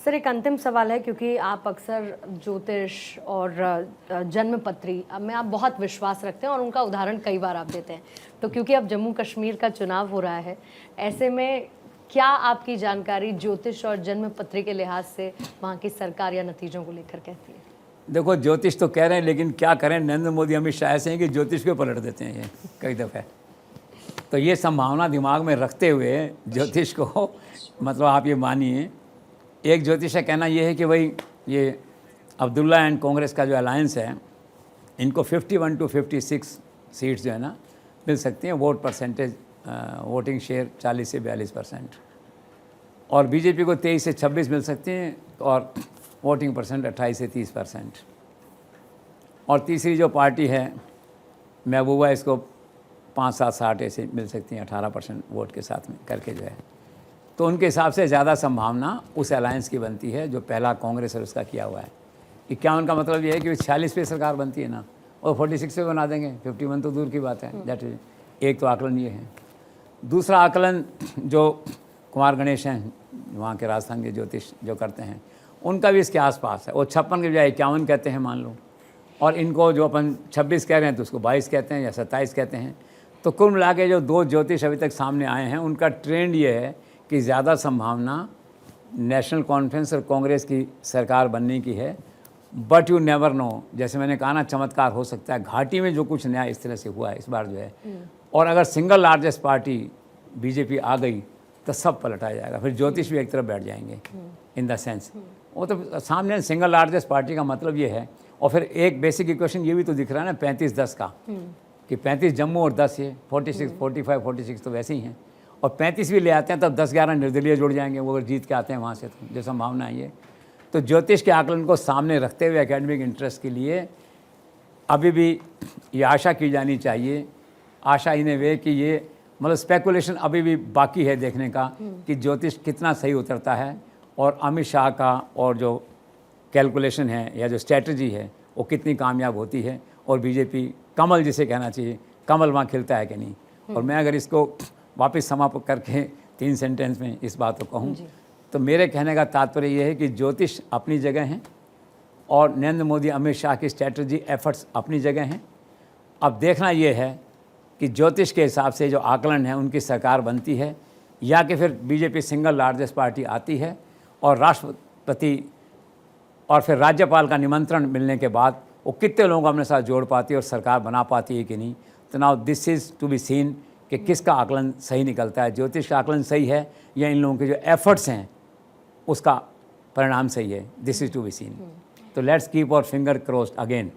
Sir एक अंतिम सवाल है, क्योंकि आप अक्सर ज्योतिष और जन्मपत्री में आप बहुत विश्वास रखते हैं और उनका उदाहरण कई बार आप देते हैं, तो क्योंकि अब जम्मू कश्मीर का चुनाव हो रहा है, ऐसे में क्या आपकी जानकारी ज्योतिष और जन्मपत्री के लिहाज से वहाँ की सरकार या नतीजों को लेकर कहती है? देखो, ज्योतिष तो कह रहे हैं, लेकिन क्या करें, नरेंद्र मोदी अमित शाह ऐसे हैं कि ज्योतिष को पलट देते हैं ये कई दफ़े। तो ये संभावना दिमाग में रखते हुए ज्योतिष को मतलब आप ये मानिए, एक ज्योतिष का कहना ये है कि भाई ये अब्दुल्ला एंड कांग्रेस का जो अलायंस है, इनको 51 to 56 सीट्स जो है ना मिल सकती हैं। वोट परसेंटेज, वोटिंग शेयर 40 से 42%, और बीजेपी को 23 से 26 मिल सकती हैं, और वोटिंग परसेंट 28 से 30%। और तीसरी जो पार्टी है महबूबा, इसको 5-7-60 ऐसे मिल सकती हैं 18% वोट के साथ में करके जो है। तो उनके हिसाब से ज़्यादा संभावना उस अलायंस की बनती है जो पहला कांग्रेस और उसका किया हुआ है। कि क्या उनका मतलब ये है कि 46 पे सरकार बनती है ना, और 46 पे बना देंगे, 51 तो दूर की बात है। दैट इज एक तो आकलन ये है। दूसरा आकलन जो कुमार गणेश हैं वहाँ के राजस्थान के ज्योतिष जो करते हैं, उनका भी इसके आसपास है। वो 56 के बजाय 51 कहते हैं मान लो, और इनको जो अपन 26 कह रहे हैं तो उसको 22 कहते हैं या 27 कहते हैं। तो कुल मिला के जो दो ज्योतिष अभी तक सामने आए हैं, उनका ट्रेंड ये है कि ज़्यादा संभावना नेशनल कॉन्फ्रेंस और कांग्रेस की सरकार बनने की है। बट यू नेवर नो, जैसे मैंने कहा ना, चमत्कार हो सकता है। घाटी में जो कुछ नया इस तरह से हुआ है इस बार जो है, और अगर सिंगल लार्जेस्ट पार्टी बीजेपी आ गई तो सब पलटाया जाएगा, फिर ज्योतिष भी एक तरफ बैठ जाएंगे। इन द सेंस वो तो सामने सिंगल लार्जेस्ट पार्टी का मतलब ये है। और फिर एक बेसिक इक्वेशन ये भी तो दिख रहा है ना 35-10 का, कि 35 जम्मू और 10 ये 46, 45, 46 तो वैसे ही हैं, और 35 भी ले आते हैं तब 10-11 निर्दलीय जुड़ जाएंगे, वो अगर जीत के आते हैं वहाँ से, तो जो संभावना है ये। तो ज्योतिष के आकलन को सामने रखते हुए एकेडमिक इंटरेस्ट के लिए अभी भी ये आशा की जानी चाहिए, आशा इन ए वे कि ये मतलब स्पेकुलेशन अभी भी बाकी है देखने का कि ज्योतिष कितना सही उतरता है, और अमित शाह का और जो कैलकुलेशन है या जो स्ट्रैटेजी है वो कितनी कामयाब होती है, और बीजेपी कमल जिसे कहना चाहिए, कमल वहाँ खिलता है कि नहीं। और मैं अगर इसको वापस समाप्त करके 3 सेंटेंस में इस बात को कहूँ, तो मेरे कहने का तात्पर्य ये है कि ज्योतिष अपनी जगह हैं, और नरेंद्र मोदी अमित शाह की स्ट्रैटेजी एफर्ट्स अपनी जगह हैं। अब देखना ये है कि ज्योतिष के हिसाब से जो आकलन है उनकी सरकार बनती है, या कि फिर बीजेपी सिंगल लार्जेस्ट पार्टी आती है, और राष्ट्रपति और फिर राज्यपाल का निमंत्रण मिलने के बाद वो कितने लोगों को अपने साथ जोड़ पाती है और सरकार बना पाती है कि नहीं। तो now this is to be seen कि किसका आकलन सही निकलता है, ज्योतिष का आकलन सही है या इन लोगों के जो एफर्ट्स हैं उसका परिणाम सही है। This is to be seen. तो let's keep our finger crossed again.